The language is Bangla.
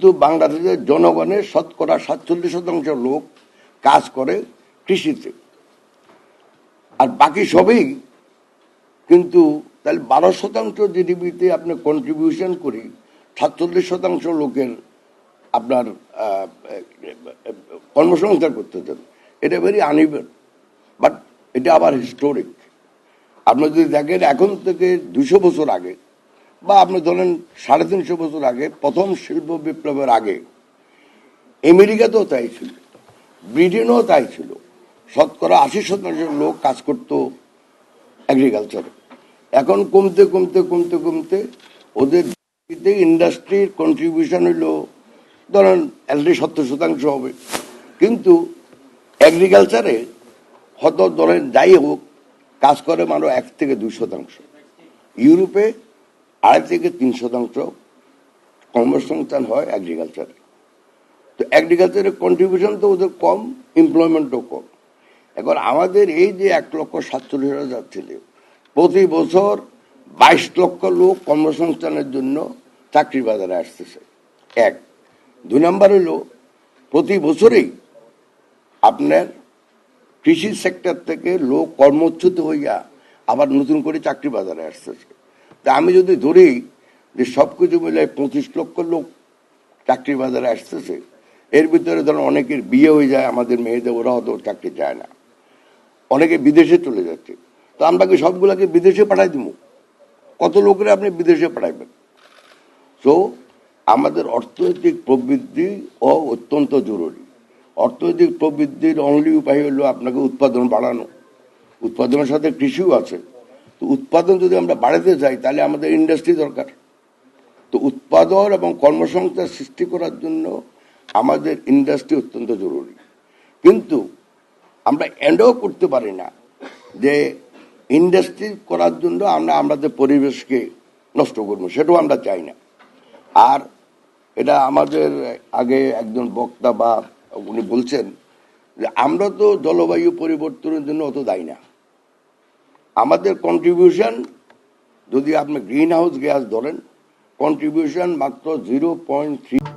কিন্তু বাংলাদেশের জনগণের 47% লোক কাজ করে কৃষিতে, আর বাকি সবই কিন্তু তাহলে 12% জিডিপিতে আপনি কন্ট্রিবিউশন করি 47% লোকের আপনার কর্মসংস্থান করতে চান, এটা ভেরি আনইভেন। বাট এটা আবার হিস্টোরিক। আপনি যদি দেখেন এখন থেকে 200 বছর আগে বা আপনি ধরেন 350 বছর আগে, প্রথম শিল্প বিপ্লবের আগে আমেরিকাতেও তাই ছিল, ব্রিটেনও তাই ছিল। 80% লোক কাজ করতো এগ্রিকালচারে। এখন কমতে কমতে কমতে কমতে ওদের ইন্ডাস্ট্রির কন্ট্রিবিউশন হইল ধরেন অলরেডি 70% হবে, কিন্তু এগ্রিকালচারে হয়তো ধরেন যাই হোক কাজ করে মাত্র 1 থেকে 2%। ইউরোপে 2.5 থেকে 3% কর্মসংস্থান হয় এগ্রিকালচারে। তো এগ্রিকালচারের কন্ট্রিবিউশন তো ওদের কম, এমপ্লয়মেন্টও কম। এখন আমাদের এই যে 1,47,000 ছেলে, প্রতি বছর 22 লক্ষ লোক কর্মসংস্থানের জন্য চাকরি বাজারে আসতেছে, 1। 2 নম্বর হলো প্রতি বছরেই আপনার কৃষি সেক্টর থেকে লোক কর্মচ্যুত হইয়া আবার নতুন করে চাকরি বাজারে আসতেছে। তা আমি যদি ধরি যে সবকিছু মিলে 25 লক্ষ লোক চাকরি বাজারে আসতেছে, এর ভিতরে ধরেন অনেকের বিয়ে হয়ে যায়, আমাদের মেয়েদের, ওরা হয়তো চাকরি চায় না, অনেকে বিদেশে চলে যাচ্ছে। তো আমরা কি সবগুলাকে বিদেশে পাঠাই দিব? কত লোকের আপনি বিদেশে পাঠাইবেন? তো আমাদের অর্থনৈতিক প্রবৃদ্ধি অত্যন্ত জরুরি। অর্থনৈতিক প্রবৃদ্ধির অনলি উপায় হলো আপনাকে উৎপাদন বাড়ানো। উৎপাদনের সাথে কৃষিও আছে। তো উৎপাদন যদি আমরা বাড়াতে চাই তাহলে আমাদের ইন্ডাস্ট্রি দরকার। তো উৎপাদন এবং কর্মসংস্থান সৃষ্টি করার জন্য আমাদের ইন্ডাস্ট্রি অত্যন্ত জরুরি। কিন্তু আমরা এন্ডও করতে পারি না যে ইন্ডাস্ট্রি করার জন্য আমরা আমাদের পরিবেশকে নষ্ট করবো, সেটাও আমরা চাই না। আর এটা আমাদের আগে একজন বক্তা বা উনি বলছেন যে আমরা তো জলবায়ু পরিবর্তনের জন্য অত দায়ী না। আমাদের কন্ট্রিবিউশন যদি আপনি গ্রিন হাউস গ্যাস ধরেন, কন্ট্রিবিউশন মাত্র 0.3